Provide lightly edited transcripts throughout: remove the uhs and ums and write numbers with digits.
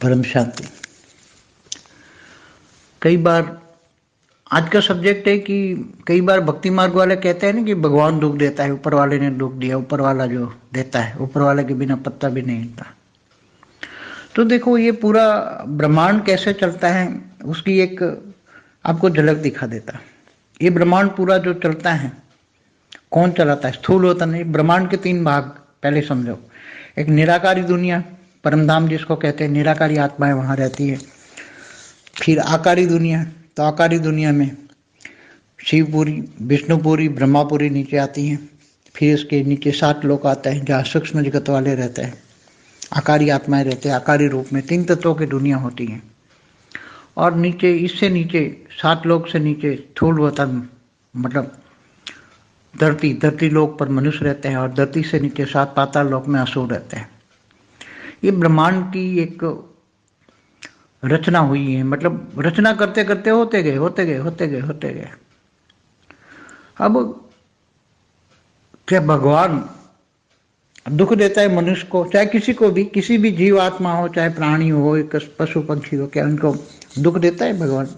परम शांति। कई बार आज का सब्जेक्ट है कि कई बार भक्ति मार्ग वाले कहते हैं ना कि भगवान दुख देता है, ऊपर वाले ने दुख दिया, ऊपर वाला जो देता है ऊपर वाले के बिना पत्ता भी नहीं हिलता। तो देखो ये पूरा ब्रह्मांड कैसे चलता है उसकी एक आपको झलक दिखा देता। ये ब्रह्मांड पूरा जो चलता है कौन चलाता है? स्थूल होता नहीं। ब्रह्मांड के 3 भाग पहले समझो। एक निराकारी दुनिया, परमधाम जिसको कहते हैं, निराकारी आत्माएं वहां रहती है। फिर आकारी दुनिया, तो आकारी दुनिया में शिवपुरी, विष्णुपुरी, ब्रह्मापुरी नीचे आती हैं। फिर इसके नीचे 7 लोक आते हैं जहाँ सूक्ष्म जगत वाले रहते हैं, आकारी आत्माएं रहते हैं। आकारी रूप में 3 तत्वों की दुनिया होती है। और नीचे, इससे नीचे 7 लोक से नीचे स्थूल वतन मतलब धरती लोक पर मनुष्य रहते हैं, और धरती से नीचे 7 पाताल लोक में असुर रहते हैं। ये ब्रह्मांड की एक रचना हुई है, मतलब रचना करते करते होते गए। अब क्या भगवान दुख देता है मनुष्य को, चाहे किसी को भी, किसी भी जीव आत्मा हो, चाहे प्राणी हो, एक पशु पक्षी हो, क्या उनको दुख देता है भगवान?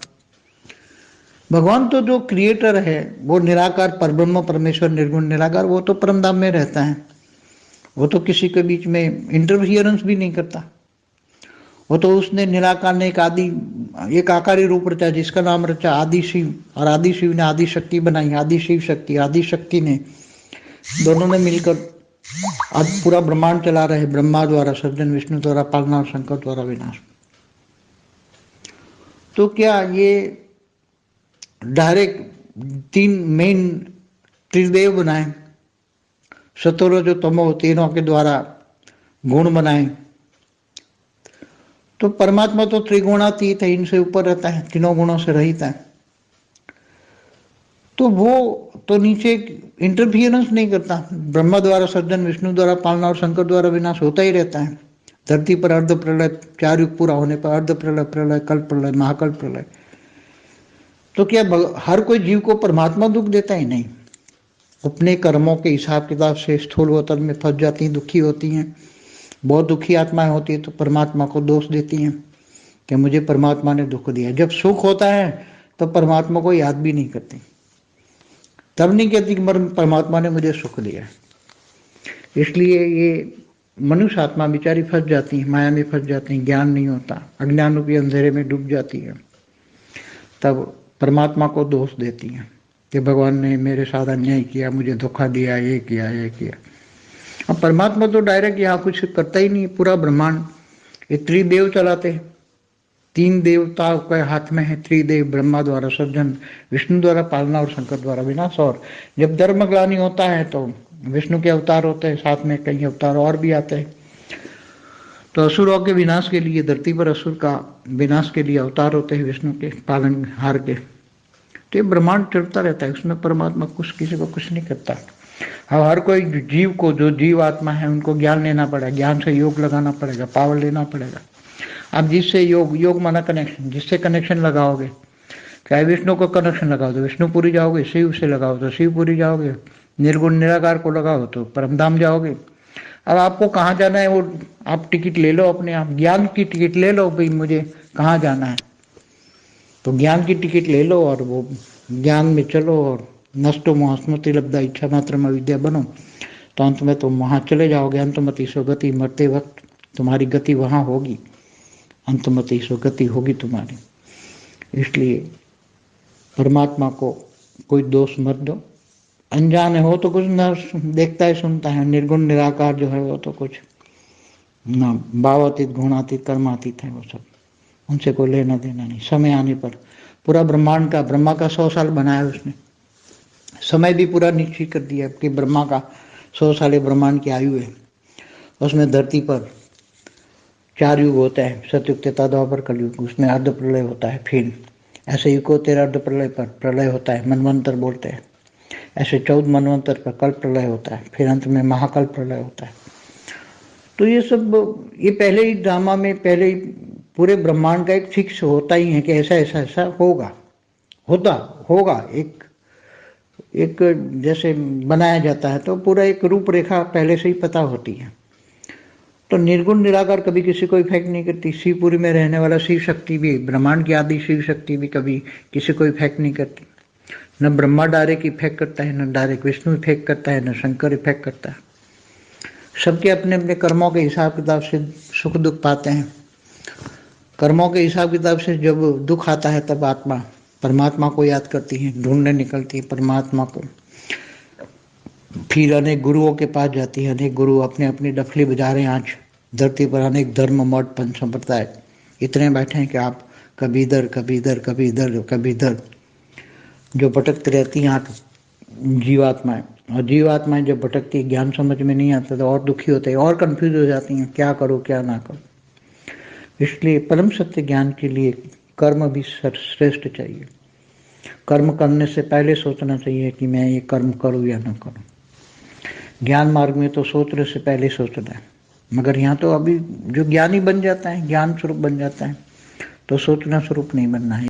भगवान तो जो क्रिएटर है वो निराकार परब्रह्म परमेश्वर निर्गुण निराकार, वो तो परमधाम में रहता है। वो तो किसी के बीच में इंटरफियरेंस भी नहीं करता। वो तो उसने निराकार ने एक आकारी रूप रचा जिसका नाम रचा आदि शिव, और आदि शिव ने आदि शक्ति बनाई, आदि शिव शक्ति। आदि शक्ति ने दोनों ने मिलकर आज पूरा ब्रह्मांड चला रहे। ब्रह्मा द्वारा सृजन, विष्णु द्वारा पालना और शंकर द्वारा विनाश। तो क्या ये डायरेक्ट 3 मेन त्रिदेव बनाए, सतोर जो तमो तीनों के द्वारा गुण बनाए? तो परमात्मा तो त्रिगुणातीत है, इनसे ऊपर रहता है, तीनों गुणों से रहित है। तो वो तो नीचे इंटरफियरेंस नहीं करता। ब्रह्मा द्वारा सृजन, विष्णु द्वारा पालना और शंकर द्वारा विनाश होता ही रहता है। धरती पर अर्ध प्रलय, 4 युग पूरा होने पर अर्ध प्रलय, प्रलय, कल्प प्रलय, महाकल्प प्रलय। तो क्या हर कोई जीव को परमात्मा दुख देता है? नहीं। अपने कर्मों के हिसाब किताब से स्थूल वतन में फंस जाती हैं, दुखी होती हैं। बहुत दुखी आत्माएं होती है तो परमात्मा को दोष देती हैं कि मुझे परमात्मा ने दुख दिया। जब सुख होता है तो परमात्मा को याद भी नहीं करती, तब नहीं कहती कि परमात्मा ने मुझे सुख दिया। इसलिए ये मनुष्य आत्मा बेचारी फंस जाती है, माया में फंस जाती है, ज्ञान नहीं होता, अज्ञान रूपी अंधेरे में डूब जाती है। तब परमात्मा को दोष देती हैं कि भगवान ने मेरे साथ अन्याय किया, मुझे धोखा दिया, ये किया। अब परमात्मा तो डायरेक्ट यहाँ कुछ करता ही नहीं। पूरा ब्रह्मांड ये त्रिदेव चलाते हैं। 3 देवताओं के हाथ में है त्रिदेव, ब्रह्मा द्वारा सृजन, विष्णु द्वारा पालना और शंकर द्वारा विनाश। और जब धर्मग्लानि होता है तो विष्णु के अवतार होते हैं, साथ में कई अवतार और भी आते हैं। तो असुरों के विनाश के लिए, धरती पर असुर का विनाश के लिए अवतार होते हैं विष्णु के, पालनहार के। तो ये ब्रह्मांड चलता रहता है, उसमें परमात्मा कुछ किसी को कुछ नहीं करता। अब हर कोई जीव को, जो जीव आत्मा है, उनको ज्ञान लेना पड़ेगा, ज्ञान से योग लगाना पड़ेगा, पावर लेना पड़ेगा। अब जिससे योग माना कनेक्शन, जिससे कनेक्शन लगाओगे, चाहे विष्णु को कनेक्शन लगाओ तो विष्णुपुरी जाओगे, शिव से लगाओ तो शिवपुरी जाओगे, निर्गुण निराकार को लगाओ तो परमधाम जाओगे। अब आपको कहाँ जाना है वो आप टिकट ले लो अपने आप, ज्ञान की टिकट ले लो भाई, मुझे कहाँ जाना है तो ज्ञान की टिकट ले लो और वो ज्ञान में चलो। और नष्टो मोहस्मृति लब्धा इच्छा मात्र में विद्या बनो, तो अंत में तुम वहाँ चले जाओगे। अंतमति स्वगति, मरते वक्त तुम्हारी गति वहाँ होगी, अंतमति स्वगति होगी तुम्हारी। इसलिए परमात्मा को कोई दोष मत दो। अनजाने हो तो कुछ न देखता है सुनता है, निर्गुण निराकार जो है वो तो कुछ ना, भावातीत गुणातीत कर्मातीत है वो सब, उनसे कोई लेना देना नहीं। समय आने पर पूरा ब्रह्मांड का, ब्रह्मा का 100 साल बनाया उसने, समय भी पूरा निश्चित कर दिया कि ब्रह्मा का 100 साल ब्रह्मांड की आयु है। उसमें धरती पर 4 युग होता है, सतयुग, त्रेता, द्वापर, कलयुग। उसमें अर्ध प्रलय होता है। फिर ऐसे युगोत्तर अर्ध प्रलय पर प्रलय होता है, मनवंतर बोलते हैं। ऐसे 14 मनवंतर पर कल्प प्रलय होता है। फिर अंत में महाकल्प प्रलय होता है। तो ये सब, ये पहले ही ड्रामा में, पहले ही पूरे ब्रह्मांड का एक फिक्स होता ही है कि ऐसा होगा। एक जैसे बनाया जाता है तो पूरा एक रूपरेखा पहले से ही पता होती है। तो निर्गुण निराकार कभी किसी को इफेक्ट नहीं करती। शिवपुरी में रहने वाला शिव शक्ति भी, ब्रह्मांड की आदि शिव शक्ति भी कभी किसी को इफेक्ट नहीं करती। न ब्रह्मा डायरेक्ट इफेक्ट करता है, न डायरेक्ट विष्णु इफेक्ट करता है, न शंकर इफेक्ट करता है। सबके अपने अपने कर्मों के हिसाब किताब से सुख दुख पाते हैं। कर्मों के हिसाब किताब से जब दुख आता है तब आत्मा परमात्मा को याद करती है, ढूंढने निकलती है परमात्मा को। फिर अनेक गुरुओं के पास जाती है। अनेक गुरु अपने अपनी डफली बजा रहे हैं। आज धरती पर अनेक धर्म मठ पंथ संप्रदाय इतने बैठे हैं कि आप कभी इधर कभी इधर कभी इधर कभी इधर जो भटकती रहती हैं आप जीवात्माएं। और जीवात्माएं जब भटकती है, ज्ञान समझ में नहीं आता तो और दुखी होते हैं, और कंफ्यूज हो जाती हैं, क्या करो क्या ना करो। इसलिए परम सत्य ज्ञान के लिए कर्म भी श्रेष्ठ चाहिए। कर्म करने से पहले सोचना चाहिए कि मैं ये कर्म करूँ या ना करूँ। ज्ञान मार्ग में तो सोचने से पहले सोचना है, मगर यहाँ तो अभी जो ज्ञानी बन जाता है, ज्ञान स्वरूप बन जाता है, तो सोचना स्वरूप नहीं बनना है।